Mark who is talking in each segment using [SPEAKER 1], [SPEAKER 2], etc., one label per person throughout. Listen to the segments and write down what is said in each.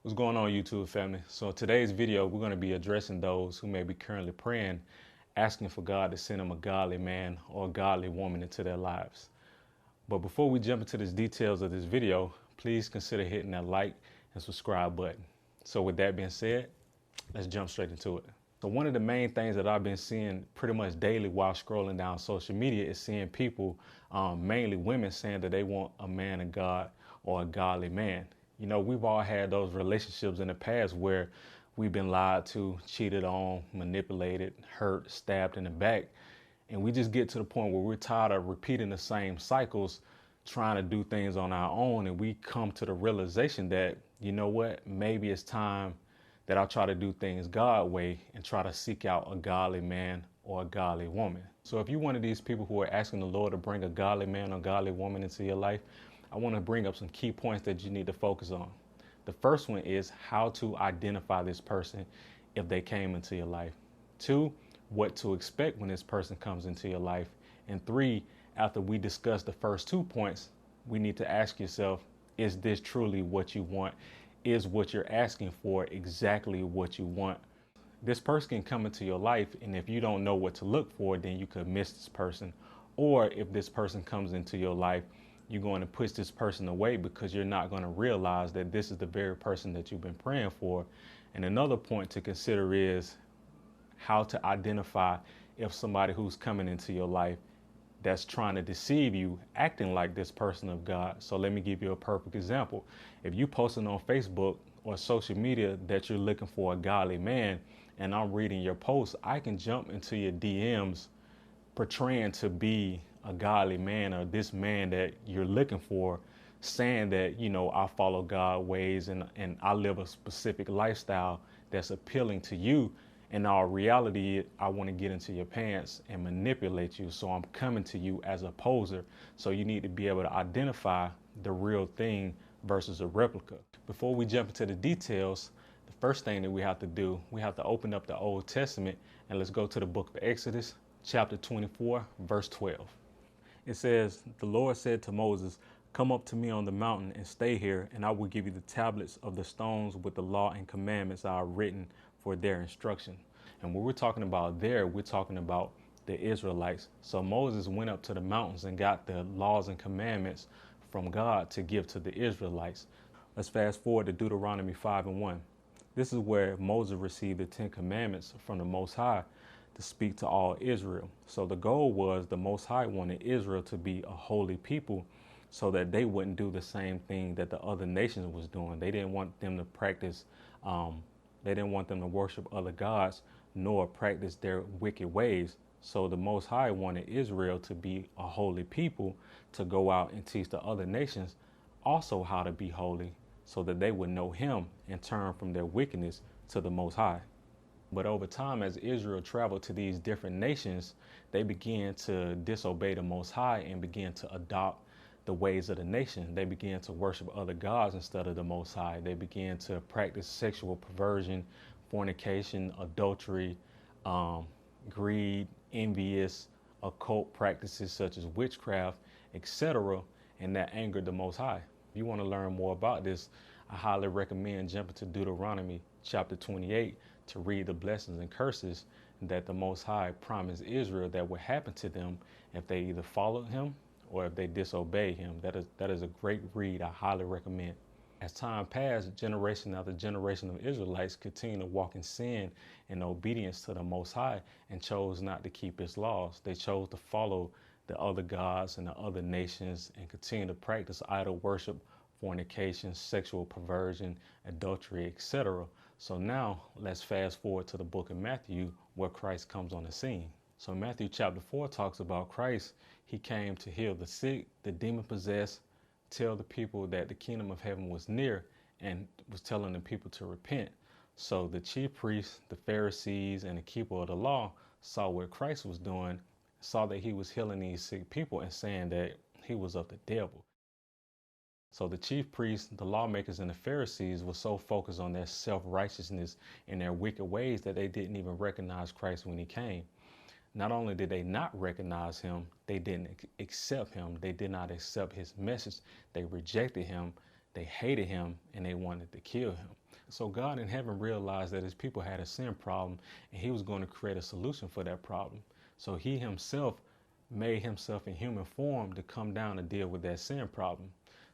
[SPEAKER 1] What's going on, YouTube family? So in today's video, we're going to be addressing those who may be currently praying, asking for God to send them a godly man or a godly woman into their lives. But before we jump into the details of this video, please consider hitting that like and subscribe button. So with that being said, let's jump straight into it. So one of the main things that I've been seeing pretty much daily while scrolling down social media is seeing people, mainly women, saying that they want a man of God or a godly man. You know, we've all had those relationships in the past where we've been lied to, cheated on, manipulated, hurt, stabbed in the back. And we just get to the point where we're tired of repeating the same cycles, trying to do things on our own. And we come to the realization that, you know what, maybe it's time that I try to do things God way and try to seek out a godly man or a godly woman. So if you're one of these people who are asking the Lord to bring a godly man or godly woman into your life, I want to bring up some key points that you need to focus on. The first one is how to identify this person if they came into your life. 2, what to expect when this person comes into your life. And 3, after we discuss the first 2 points, we need to ask yourself, is this truly what you want? Is what you're asking for exactly what you want? This person can come into your life, and if you don't know what to look for, then you could miss this person. Or if this person comes into your life, you're going to push this person away because you're not going to realize that this is the very person that you've been praying for. And another point to consider is how to identify if somebody who's coming into your life that's trying to deceive you, acting like this person of God. So let me give you a perfect example. If you posting on Facebook or social media that you're looking for a godly man, and I'm reading your post, I can jump into your DMs portraying to be a godly man or this man that you're looking for, saying that, you know, I follow God ways and I live a specific lifestyle that's appealing to you. In all reality, I want to get into your pants and manipulate you. So I'm coming to you as a poser. So you need to be able to identify the real thing versus a replica. Before we jump into the details, the first thing that we have to do, we have to open up the Old Testament and let's go to the book of Exodus, chapter 24, verse 12. It says, the Lord said to Moses, come up to me on the mountain and stay here, and I will give you the tablets of the stones with the law and commandments I have written for their instruction. And when we're talking about there, we're talking about the Israelites. So Moses went up to the mountains and got the laws and commandments from God to give to the Israelites. Let's fast forward to Deuteronomy 5:1. This is where Moses received the 10 commandments from the Most High to speak to all Israel. So the goal was the Most High wanted Israel to be a holy people so that they wouldn't do the same thing that the other nations was doing. They didn't want them to practice, they didn't want them to worship other gods nor practice their wicked ways. So the Most High wanted Israel to be a holy people, to go out and teach the other nations also how to be holy so that they would know him and turn from their wickedness to the Most High. But over time, as Israel traveled to these different nations, they began to disobey the Most High and began to adopt the ways of the nation. They began to worship other gods instead of the Most High. They began to practice sexual perversion, fornication, adultery, greed, envious, occult practices such as witchcraft, etc. And that angered the Most High. If you want to learn more about this, I highly recommend jumping to Deuteronomy chapter 28 to read the blessings and curses that the Most High promised Israel that would happen to them if they either followed him or if they disobey him. That is a great read. I highly recommend. As time passed, generation after generation of Israelites continued to walk in sin and obedience to the Most High and chose not to keep his laws. They chose to follow the other gods and the other nations and continue to practice idol worship, fornication, sexual perversion, adultery, etc. So now let's fast forward to the book of Matthew where Christ comes on the scene. So Matthew chapter 4 talks about Christ. He came to heal the sick, the demon possessed, tell the people that the kingdom of heaven was near, and was telling the people to repent. So the chief priests, the Pharisees, and the keeper of the law saw what Christ was doing, saw that he was healing these sick people and saying that he was of the devil. So the chief priests, the lawmakers, and the Pharisees were so focused on their self-righteousness and their wicked ways that they didn't even recognize Christ when he came. Not only did they not recognize him, they didn't accept him. They did not accept his message. They rejected him. They hated him and they wanted to kill him. So God in heaven realized that his people had a sin problem, and he was going to create a solution for that problem. So he himself made himself in human form to come down and deal with that sin problem.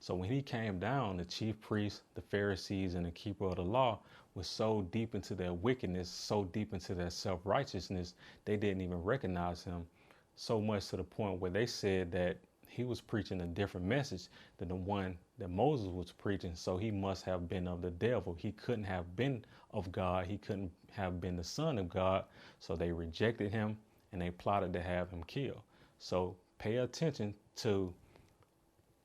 [SPEAKER 1] So when he came down, the chief priests, the Pharisees, and the keeper of the law was so deep into their wickedness, so deep into their self-righteousness, they didn't even recognize him. So much to the point where they said that he was preaching a different message than the one that Moses was preaching. So he must have been of the devil. He couldn't have been of God. He couldn't have been the son of God. So they rejected him and they plotted to have him killed. So pay attention to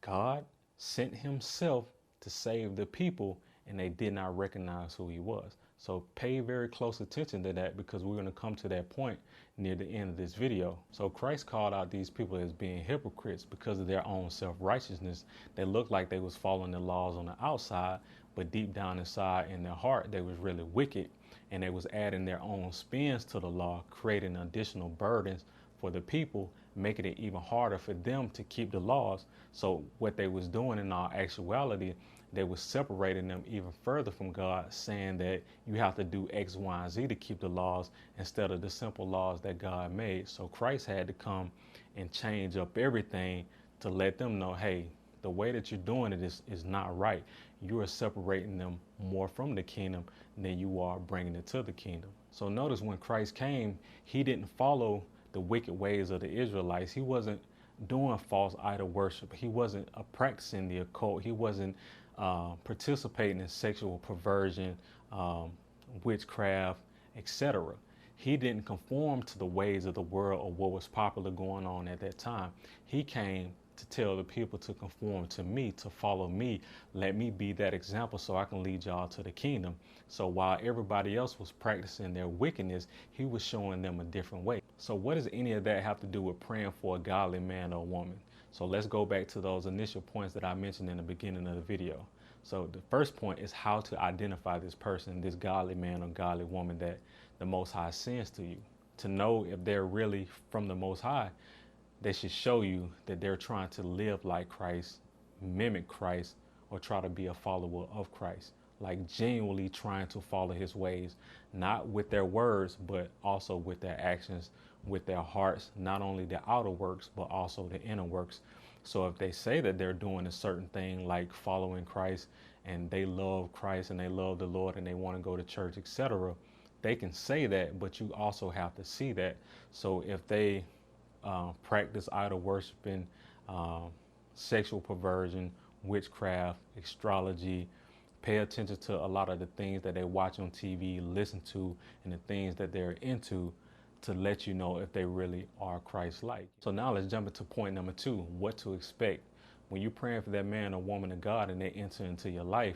[SPEAKER 1] God sent himself to save the people, and they did not recognize who he was. So pay very close attention to that, because we're going to come to that point near the end of this video. So Christ called out these people as being hypocrites because of their own self-righteousness. They looked like they was following the laws on the outside, but deep down inside in their heart, they was really wicked, and they was adding their own spins to the law, creating additional burdens for the people, making it even harder for them to keep the laws. So what they was doing in all actuality, they was separating them even further from God, saying that you have to do X, Y, and Z to keep the laws instead of the simple laws that God made. So Christ had to come and change up everything to let them know, hey, the way that you're doing it is not right. You are separating them more from the kingdom than you are bringing it to the kingdom. So notice when Christ came, he didn't follow the wicked ways of the Israelites. He wasn't doing false idol worship. He wasn't practicing the occult. He wasn't participating in sexual perversion, witchcraft, etc. He didn't conform to the ways of the world or what was popular going on at that time. He came to tell the people to conform to me, to follow me. Let me be that example so I can lead y'all to the kingdom. So while everybody else was practicing their wickedness, he was showing them a different way. So what does any of that have to do with praying for a godly man or woman? So let's go back to those initial points that I mentioned in the beginning of the video. So the first point is how to identify this person, this godly man or godly woman that the Most High sends to you. To know if they're really from the Most High, they should show you that they're trying to live like Christ, mimic Christ, or try to be a follower of Christ, like genuinely trying to follow his ways, not with their words, but also with their actions, with their hearts, not only the outer works, but also the inner works. So if they say that they're doing a certain thing like following Christ, and they love Christ and they love the Lord and they want to go to church, etc., they can say that, but you also have to see that. So if they practice idol worshiping, sexual perversion, witchcraft, astrology, pay attention to a lot of the things that they watch on TV, listen to, and the things that they're into, to let you know if they really are Christ-like. So now let's jump into point number 2, what to expect. When you're praying for that man or woman of God and they enter into your life,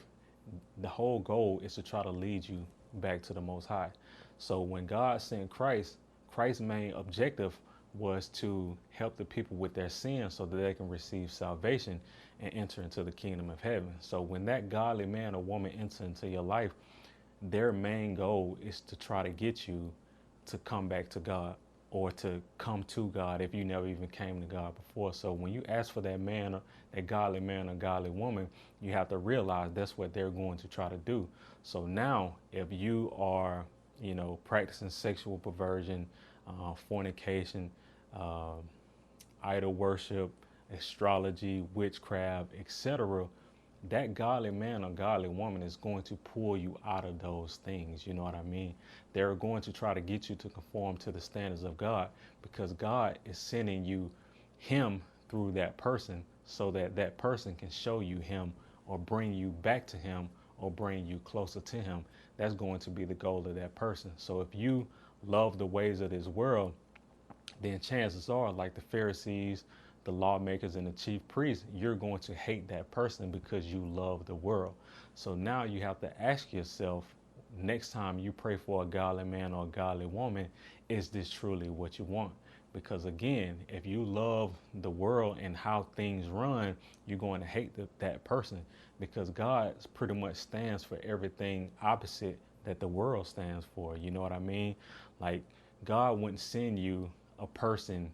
[SPEAKER 1] the whole goal is to try to lead you back to the Most High. So when God sent Christ, Christ's main objective was to help the people with their sins so that they can receive salvation and enter into the kingdom of heaven. So when that godly man or woman enters into your life, their main goal is to try to get you to come back to God, or to come to God if you never even came to God before. So when you ask for that man, or that godly man or godly woman, you have to realize that's what they're going to try to do. So now if you are, practicing sexual perversion, fornication, idol worship, astrology, witchcraft, etc., that godly man or godly woman is going to pull you out of those things. You know what I mean? They're going to try to get you to conform to the standards of God, because God is sending you him through that person so that that person can show you him, or bring you back to him, or bring you closer to him. That's going to be the goal of that person. So if you love the ways of this world, then chances are, like the Pharisees, the lawmakers, and the chief priests, you're going to hate that person because you love the world. So now you have to ask yourself, next time you pray for a godly man or a godly woman, is this truly what you want? Because again, if you love the world and how things run, you're going to hate that person, because God pretty much stands for everything opposite that the world stands for. You know what I mean? Like, God wouldn't send you a person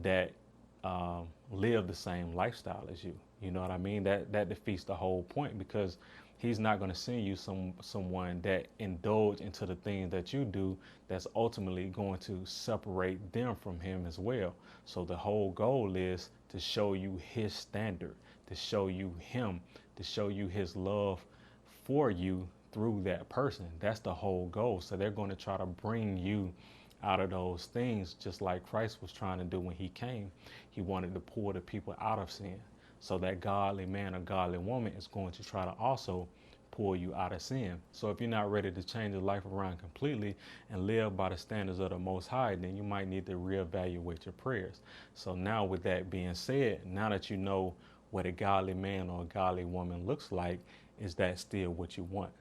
[SPEAKER 1] that live the same lifestyle as you. You know what I mean? That defeats the whole point, because He's not going to send you someone that indulge into the things that you do that's ultimately going to separate them from him as well. So the whole goal is to show you his standard, to show you him, to show you his love for you through that person. That's the whole goal. So they're going to try to bring you out of those things, just like Christ was trying to do when he came. He wanted to pull the people out of sin. So that godly man or godly woman is going to try to also pull you out of sin. So if you're not ready to change your life around completely and live by the standards of the Most High, then you might need to reevaluate your prayers. So now with that being said, now that you know what a godly man or a godly woman looks like, is that still what you want?